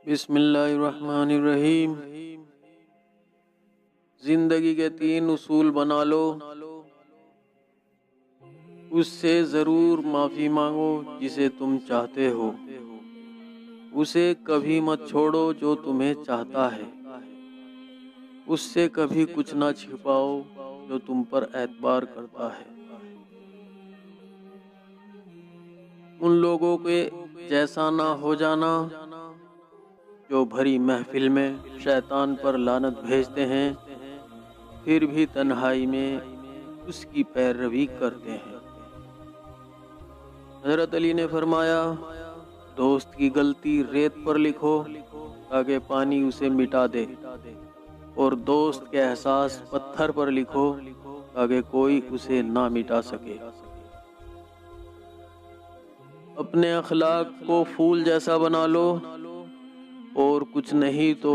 بسم اللہ الرحمن الرحیم۔ زندگی کے 3 اصول بنا لو۔ اس سے ضرور معافی مانگو جسے تم چاہتے ہو، اسے کبھی مت چھوڑو جو تمہیں چاہتا ہے، اس سے کبھی کچھ نہ چھپاؤ جو تم پر اعتبار کرتا ہے۔ ان لوگوں کے جیسا نہ ہو جانا جو بھری محفل میں شیطان پر لعنت بھیجتے ہیں، پھر بھی تنہائی میں اس کی پیروی کرتے ہیں۔ حضرت علی نے فرمایا، دوست کی غلطی ریت پر لکھو تاکہ پانی اسے مٹا دے، اور دوست کے احساس پتھر پر لکھو تاکہ کوئی اسے نہ مٹا سکے۔ اپنے اخلاق کو پھول جیسا بنا لو، اور کچھ نہیں تو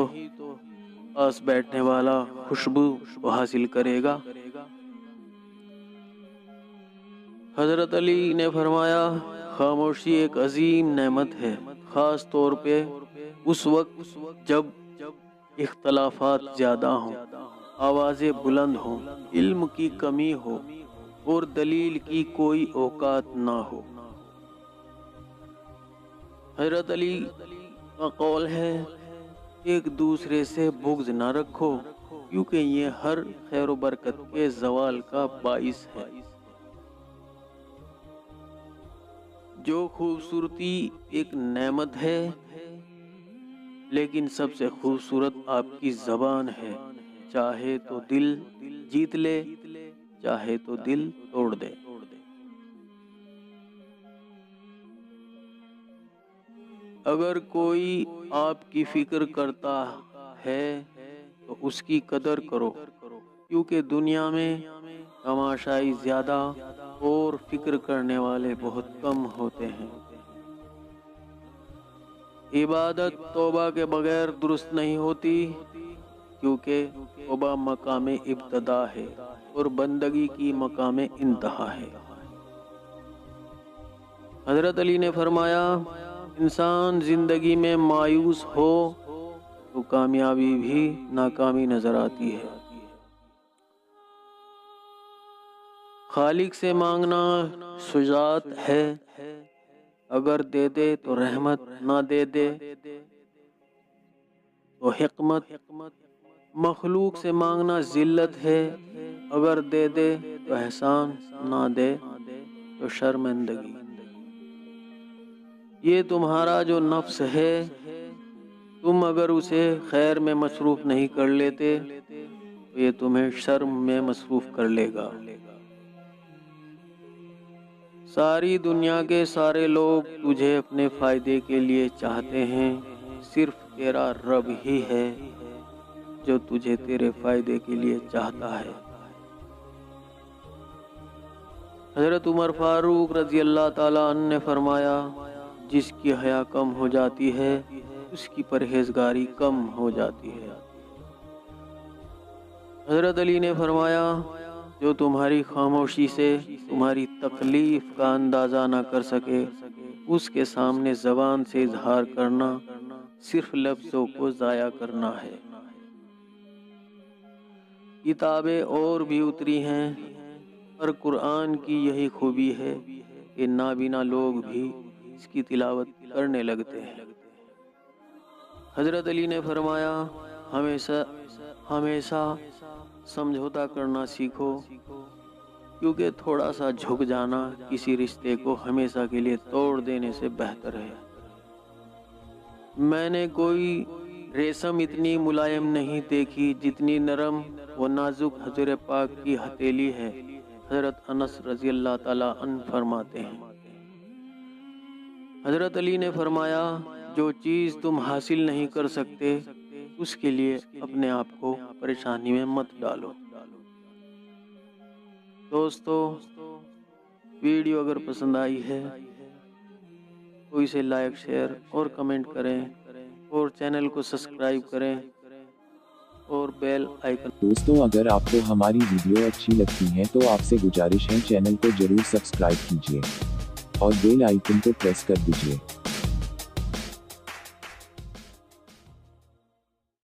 پاس بیٹھنے والا خوشبو حاصل کرے گا۔ حضرت علی نے فرمایا، خاموشی ایک عظیم نعمت ہے، خاص طور پہ اس وقت جب اختلافات زیادہ ہوں، آوازیں بلند ہوں، علم کی کمی ہو اور دلیل کی کوئی اوقات نہ ہو۔ حضرت علی کا قول ہے، ایک دوسرے سے بغض نہ رکھو، کیونکہ یہ ہر خیر و برکت کے زوال کا باعث ہے۔ جو خوبصورتی ایک نعمت ہے، لیکن سب سے خوبصورت آپ کی زبان ہے، چاہے تو دل جیت لے، چاہے تو دل توڑ دے۔ اگر کوئی آپ کی فکر کرتا ہے تو اس کی قدر کرو، کیونکہ دنیا میں تماشائی زیادہ اور فکر کرنے والے بہت کم ہوتے ہیں۔ عبادت توبہ کے بغیر درست نہیں ہوتی، کیونکہ توبہ مقام ابتدا ہے اور بندگی کی مقام انتہا ہے۔ حضرت علی نے فرمایا، انسان زندگی میں مایوس ہو تو کامیابی بھی ناکامی نظر آتی ہے۔ خالق سے مانگنا شجاعت ہے، اگر دے دے تو رحمت، نہ دے دے تو حکمت۔ مخلوق سے مانگنا ذلت ہے، اگر دے دے تو احسان، نہ دے تو شرمندگی۔ یہ تمہارا جو نفس ہے، تم اگر اسے خیر میں مصروف نہیں کر لیتے تو یہ تمہیں شرم میں مصروف کر لے گا۔ ساری دنیا کے سارے لوگ تجھے اپنے فائدے کے لیے چاہتے ہیں، صرف تیرا رب ہی ہے جو تجھے تیرے فائدے کے لیے چاہتا ہے۔ حضرت عمر فاروق رضی اللہ تعالیٰ عنہ نے فرمایا، جس کی حیا کم ہو جاتی ہے اس کی پرہیزگاری کم ہو جاتی ہے۔ حضرت علی نے فرمایا، جو تمہاری خاموشی سے تمہاری تکلیف کا اندازہ نہ کر سکے، اس کے سامنے زبان سے اظہار کرنا صرف لفظوں کو ضائع کرنا ہے۔ کتابیں اور بھی اتری ہیں، پر قرآن کی یہی خوبی ہے کہ نابینا لوگ بھی اس کی تلاوت کرنے لگتے ہیں۔ حضرت علی نے فرمایا، ہمیشہ سمجھوتا کرنا سیکھو، کیونکہ تھوڑا سا جھک جانا کسی رشتے کو ہمیشہ کے لیے توڑ دینے سے بہتر ہے۔ میں نے کوئی ریشم اتنی ملائم نہیں دیکھی جتنی نرم و نازک حضور پاک کی ہتھیلی ہے۔ حضرت انس رضی اللہ تعالیٰ عنہ فرماتے ہیں، حضرت علی نے فرمایا، جو چیز تم حاصل نہیں کر سکتے اس کے لیے اپنے آپ کو پریشانی میں مت ڈالو۔ دوستو، ویڈیو اگر پسند آئی ہے تو اسے لائک، شیئر اور کمنٹ کریں، اور چینل کو سبسکرائب کریں اور بیل آئیکن۔ دوستو، اگر آپ کو ہماری ویڈیو اچھی لگتی ہے تو آپ سے گزارش ہے چینل کو ضرور سبسکرائب کیجیے اور بیل آئیکن کو پریس کر دیجیے۔